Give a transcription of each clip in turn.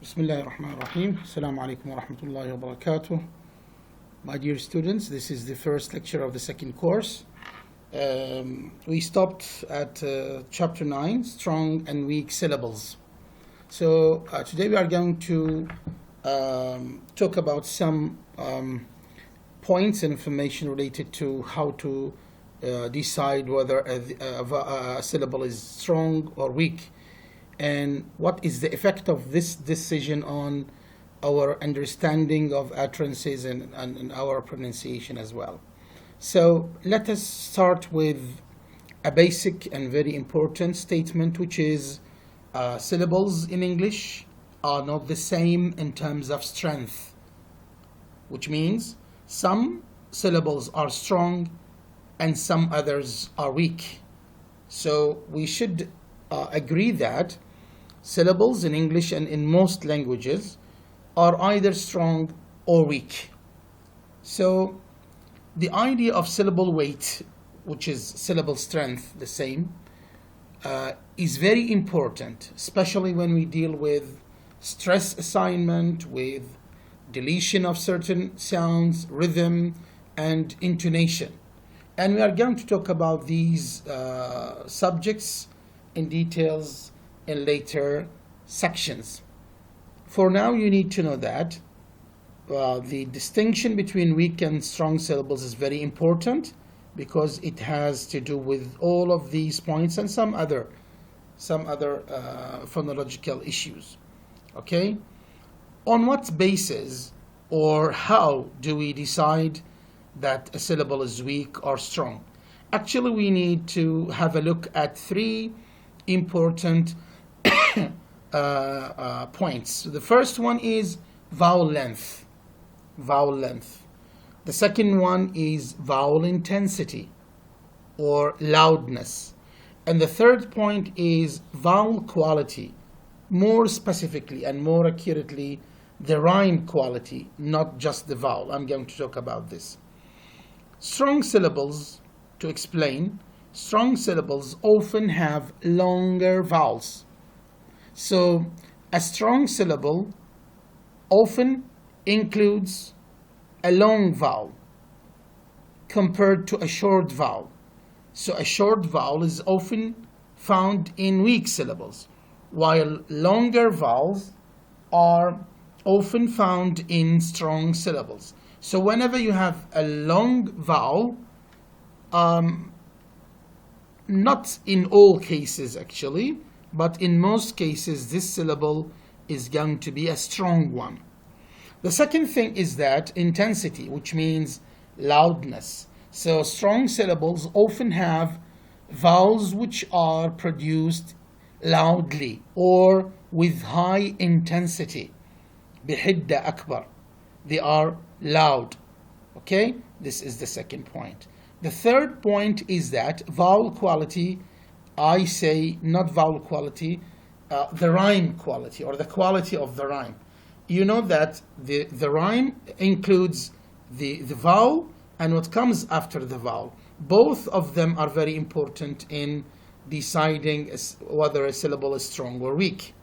Bismillah ar-Rahman ar-Rahim. Assalamu alaikum wa rahmatullahi wa barakatuh. My dear students, this is the first lecture of the second course. We stopped at chapter 9, strong and weak syllables. So today we are going to talk about some points and information related to how to decide whether a syllable is strong or weak, and what is the effect of this decision on our understanding of utterances and our pronunciation as well. So let us start with a basic and very important statement, which is syllables in English are not the same in terms of strength, which means some syllables are strong and some others are weak. So we should agree that syllables in English and in most languages are either strong or weak. So the idea of syllable weight, which is syllable strength, the same, is very important, especially when we deal with stress assignment, with deletion of certain sounds, rhythm, and intonation. And we are going to talk about these subjects in details in later sections. For now, you need to know that the distinction between weak and strong syllables is very important, because it has to do with all of these points and some other phonological issues. Okay? On what basis or how do we decide that a syllable is weak or strong? Actually, we need to have a look at three important points. The first one is vowel length. Vowel length. The second one is vowel intensity or loudness. And the third point is vowel quality. More specifically and more accurately, the rhyme quality, not just the vowel. I'm going to talk about this. Strong syllables, to explain, strong syllables often have longer vowels. So a strong syllable often includes a long vowel compared to a short vowel. So a short vowel is often found in weak syllables, while longer vowels are often found in strong syllables. So whenever you have a long vowel, not in all cases actually, but in most cases, this syllable is going to be a strong one. The second thing is that intensity, which means loudness. So strong syllables often have vowels which are produced loudly or with high intensity. بحدة أكبر. They are loud. Okay? This is the second point. The third point is that vowel quality, I say not vowel quality, the rhyme quality or the quality of the rhyme. You know that the rhyme includes the vowel and what comes after the vowel. Both of them are very important in deciding whether a syllable is strong or weak.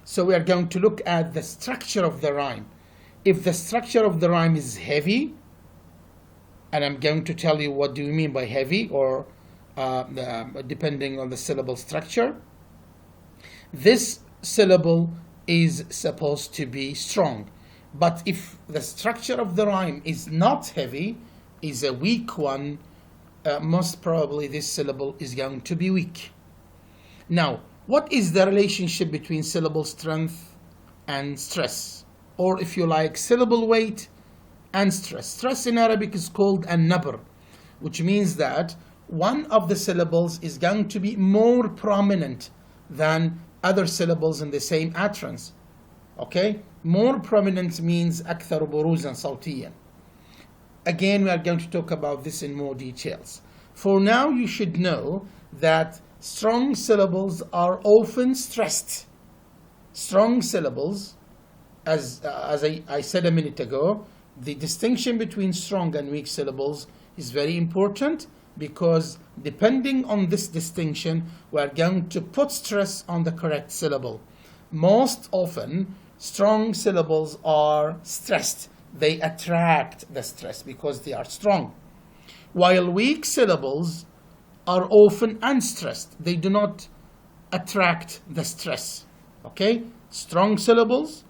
So we are going to look at the structure of the rhyme. If the structure of the rhyme is heavy, and I'm going to tell you what do we mean by heavy, or depending on the syllable structure, this syllable is supposed to be strong. But if the structure of the rhyme is not heavy, is a weak one, most probably this syllable is going to be weak. Now, what is the relationship between syllable strength and stress? Or if you like, syllable weight and stress. Stress in Arabic is called an-nabr, which means that one of the syllables is going to be more prominent than other syllables in the same utterance. Okay? More prominent means أكثر بروزا صوتيا. Again, we are going to talk about this in more details. For now, you should know that strong syllables are often stressed. Strong syllables, as I said a minute ago, the distinction between strong and weak syllables is very important, because depending on this distinction, we are going to put stress on the correct syllable. Most often, strong syllables are stressed. They attract the stress because they are strong. While weak syllables are often unstressed. They do not attract the stress. Okay? Strong syllables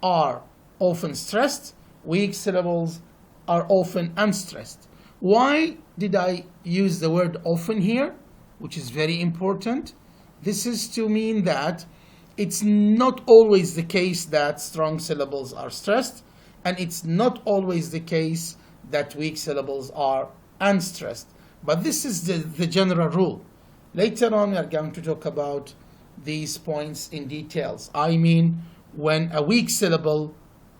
are often stressed. Weak syllables are often unstressed. Why did I use the word often here, which is very important? This is to mean that it's not always the case that strong syllables are stressed, and it's not always the case that weak syllables are unstressed. But this is the general rule. Later on, we are going to talk about these points in details. I mean, when a weak syllable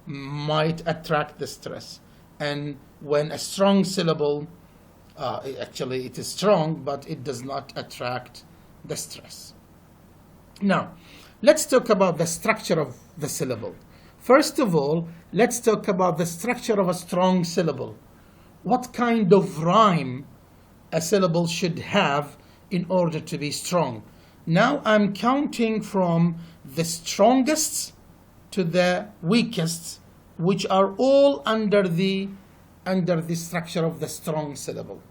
might attract the stress, and when a strong syllable, actually it is strong, but it does not attract the stress. Now, let's talk about the structure of the syllable. First of all, let's talk about the structure of a strong syllable. What kind of rhyme a syllable should have in order to be strong. Now I'm counting from the strongest to the weakest, which are all under the structure of the strong syllable.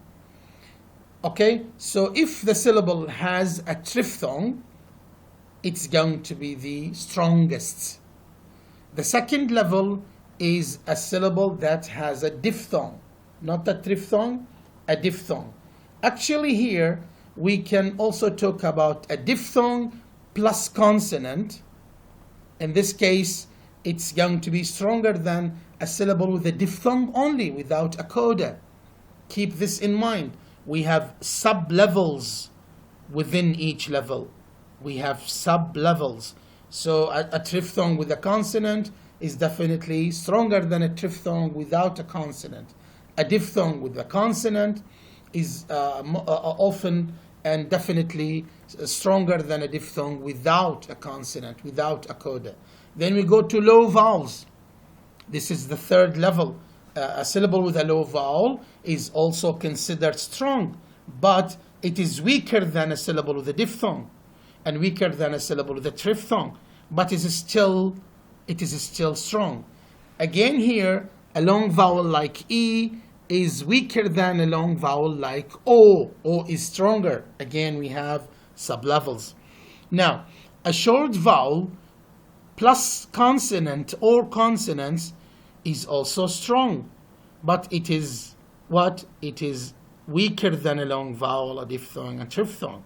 Okay, so if the syllable has a triphthong, it's going to be the strongest. The second level is a syllable that has a diphthong, not a triphthong, a diphthong. Actually here we can also talk about a diphthong plus consonant. In this case, it's going to be stronger than a syllable with a diphthong only, without a coda. Keep this in mind. We have sub-levels within each level. We have sub-levels. So a triphthong with a consonant is definitely stronger than a triphthong without a consonant. A diphthong with a consonant is often and definitely stronger than a diphthong without a consonant, without a coda. Then we go to low vowels. This is the third level. A syllable with a low vowel is also considered strong, but it is weaker than a syllable with a diphthong and weaker than a syllable with a triphthong, but it is still strong. Again here, a long vowel like E is weaker than a long vowel like O. O is stronger. Again, we have sublevels. Now, a short vowel plus consonant or consonants is also strong, but it is what? It is weaker than a long vowel, a diphthong, a triphthong.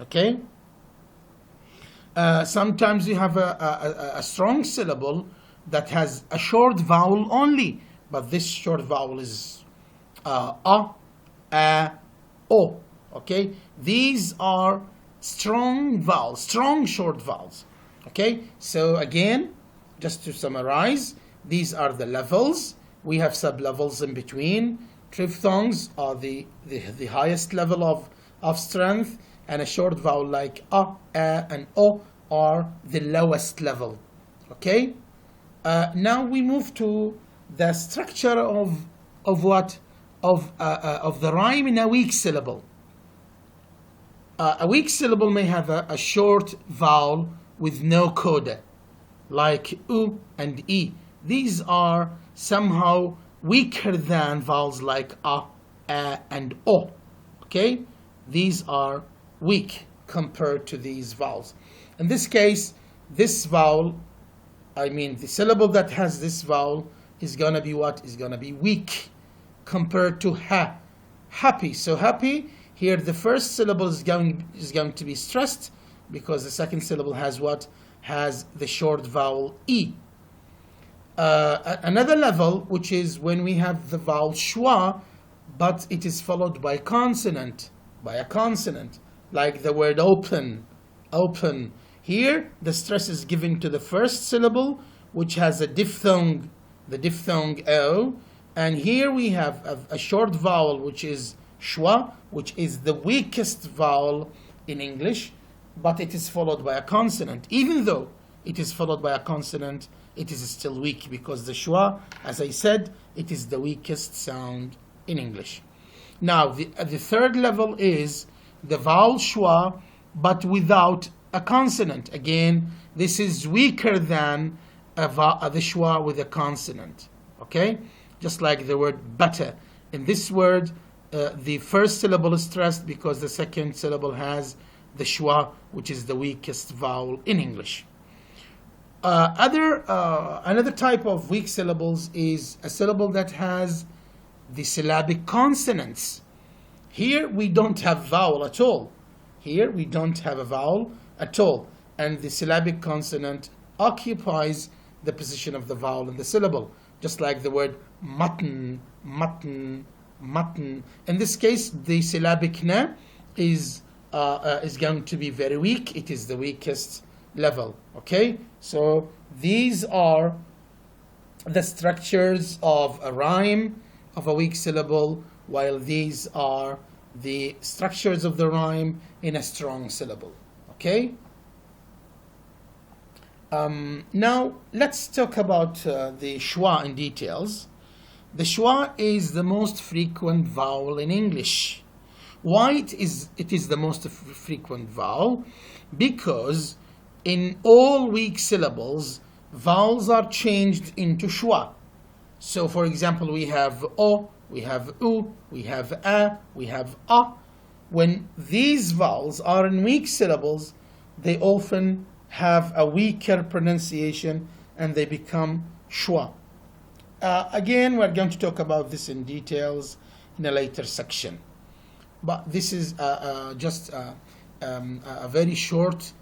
Okay? Sometimes you have a strong syllable that has a short vowel only, but this short vowel is a, o. Okay? These are strong vowels, strong short vowels. Okay? So again, just to summarize, these are the levels. We have sub-levels in between. Triphthongs are the highest level of strength, and a short vowel like a, and o are the lowest level. Okay? Now we move to the structure of what? Of the rhyme in a weak syllable. A weak syllable may have a short vowel with no coda, like U and E. These are somehow weaker than vowels like a, and o. Okay? These are weak compared to these vowels. In this case, this vowel, the syllable that has this vowel is going to be what? Is going to be weak compared to ha. Happy. So happy, here the first syllable is going to be stressed because the second syllable has what? Has the short vowel E. Another level, which is when we have the vowel schwa, but it is followed by a consonant, like the word open, open. Here, the stress is given to the first syllable, which has a diphthong, the diphthong O, and here we have a short vowel, which is schwa, which is the weakest vowel in English, but it is followed by a consonant. Even though it is followed by a consonant, it is still weak because the schwa, as I said, it is the weakest sound in English. Now, the third level is the vowel schwa, but without a consonant. Again, this is weaker than the schwa with a consonant. Okay, just like the word butter. In this word, the first syllable is stressed because the second syllable has the schwa, which is the weakest vowel in English. Another type of weak syllables is a syllable that has the syllabic consonants. Here we don't have vowel at all. Here we don't have a vowel at all. And the syllabic consonant occupies the position of the vowel in the syllable. Just like the word mutton, mutton, mutton. In this case, the syllabic na is going to be very weak. It is the weakest level. Okay, so these are the structures of a rhyme of a weak syllable, while these are the structures of the rhyme in a strong syllable. Okay. Now let's talk about the schwa in details. The schwa is the most frequent vowel in English. Why it is the most frequent vowel? Because in all weak syllables, vowels are changed into schwa. So for example, we have o, we have u, we have a, we have a. When these vowels are in weak syllables, they often have a weaker pronunciation and they become schwa. Again, we're going to talk about this in details in a later section. But this is just a very short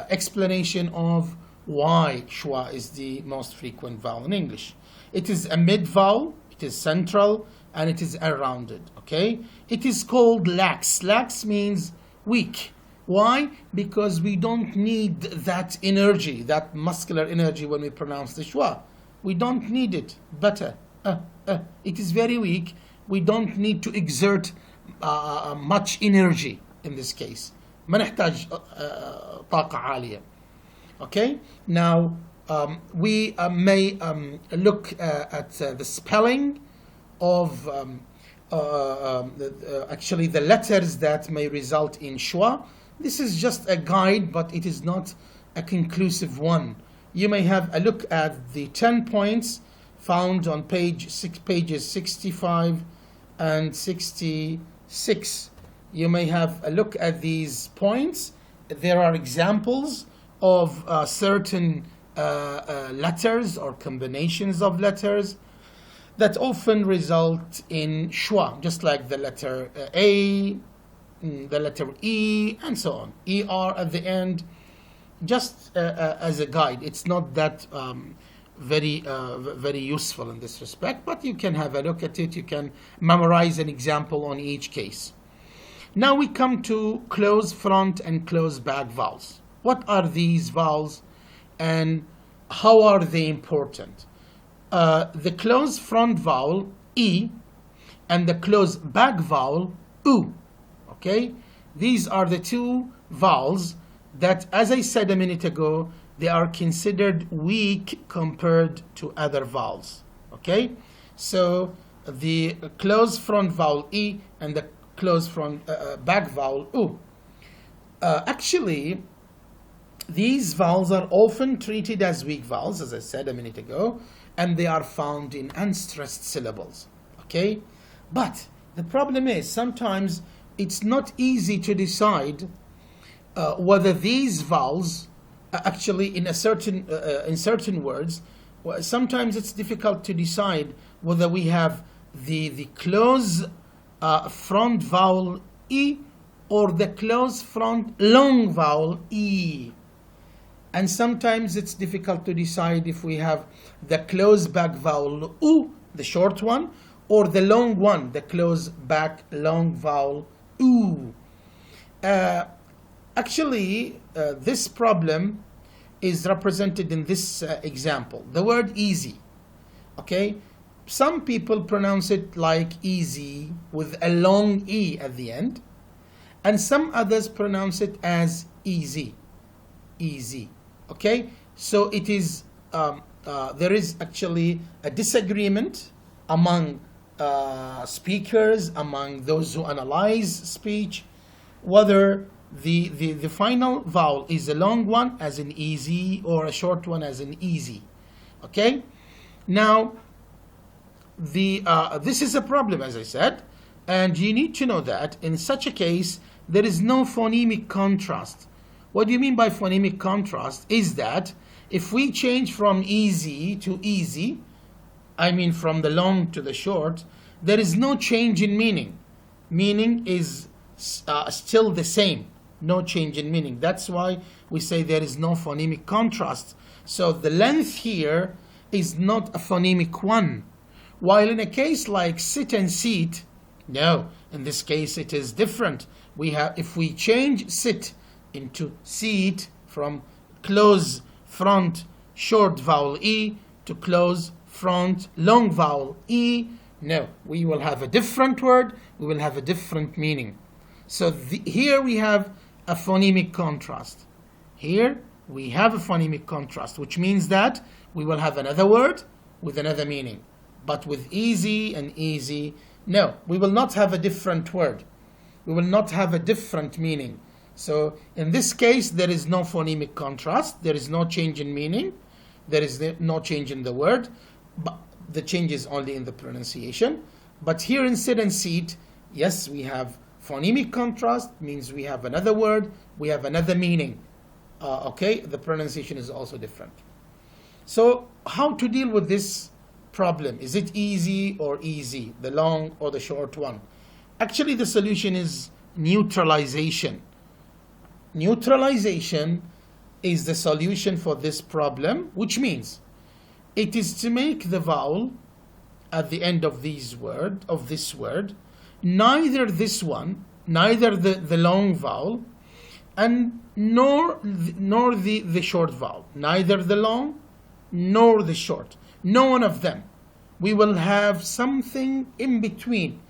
explanation of why schwa is the most frequent vowel in English. It is a mid vowel, it is central, and it is unrounded. Okay? It is called lax. Lax means weak. Why? Because we don't need that energy, that muscular energy when we pronounce the schwa. We don't need it. Better. It is very weak. We don't need to exert much energy in this case. ما نحتاج طاقة عالية. Okay? Now, we may look at the spelling of actually the letters that may result in schwa. This is just a guide, but it is not a conclusive one. You may have a look at the 10 points found on pages 65 and 66. You may have a look at these points. There are examples of certain letters or combinations of letters that often result in schwa, just like the letter A, the letter E, and so on. ER at the end, just as a guide. It's not that very useful in this respect, but you can have a look at it. You can memorize an example on each case. Now we come to close front and close back vowels. What are these vowels and how are they important? The close front vowel, E, and the close back vowel, U. Okay? These are the two vowels that, as I said a minute ago, they are considered weak compared to other vowels. Okay? So the close front vowel, E, and the close front back vowel, U. Actually, these vowels are often treated as weak vowels, as I said a minute ago, and they are found in unstressed syllables. Okay? But the problem is sometimes it's not easy to decide whether these vowels actually in certain words, sometimes it's difficult to decide whether we have the close front vowel E or the close front long vowel E. And sometimes it's difficult to decide if we have the close back vowel U, the short one, or the long one, the close back long vowel U. Actually, this problem is represented in this example. The word easy. Okay? Some people pronounce it like easy with a long E at the end, and some others pronounce it as easy. Easy. Okay? So it is, there is actually a disagreement among speakers, among those who analyze speech, whether the final vowel is a long one as an easy or a short one as an easy. Okay, now this is a problem, as I said, and you need to know that in such a case there is no phonemic contrast. What do you mean by phonemic contrast? Is that if we change from easy to easy, I mean from the long to the short, there is no change in meaning. Meaning is still the same, no change in meaning. That's why we say there is no phonemic contrast. So the length here is not a phonemic one. While in a case like sit and seat, no, in this case it is different. We have, if we change sit into seat from close front short vowel E to close front long vowel E, no, we will have a different word, we will have a different meaning. So here we have a phonemic contrast. Here we have a phonemic contrast, which means that we will have another word with another meaning. But with easy and easy, no, we will not have a different word. We will not have a different meaning. So in this case, there is no phonemic contrast. There is no change in meaning. There is no change in the word. But the change is only in the pronunciation. But here in sit and seat, yes, we have phonemic contrast, means we have another word, we have another meaning. Okay, the pronunciation is also different. So how to deal with this problem? Is it easy or easy, the long or the short one? Actually, the solution is neutralization. Neutralization is the solution for this problem, which means it is to make the vowel at the end of this word, neither this one, neither the long vowel, and nor the short vowel, neither the long nor the short, no one of them. We will have something in between.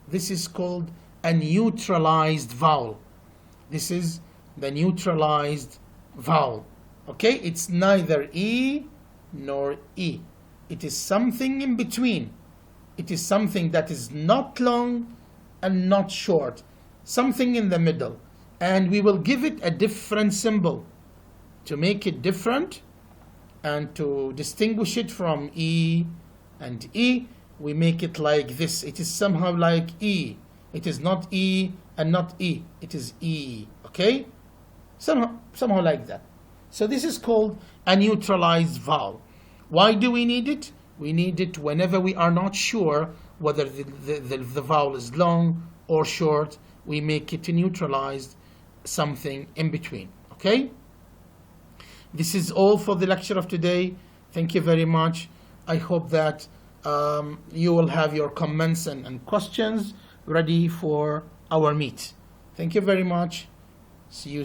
This is called a neutralized vowel. This is the neutralized vowel. Okay, it's neither E nor E. It is something in between. It is something that is not long and not short, something in the middle. And we will give it a different symbol to make it different and to distinguish it from E and E. We make it like this. It is somehow like E. It is not E and not E. It is E. Okay? Somehow like that. So this is called a neutralized vowel. Why do we need it? We need it whenever we are not sure whether the vowel is long or short. We make it neutralized, something in between. Okay? This is all for the lecture of today. Thank you very much. I hope that you will have your comments and questions ready for our meet. Thank you very much. See you.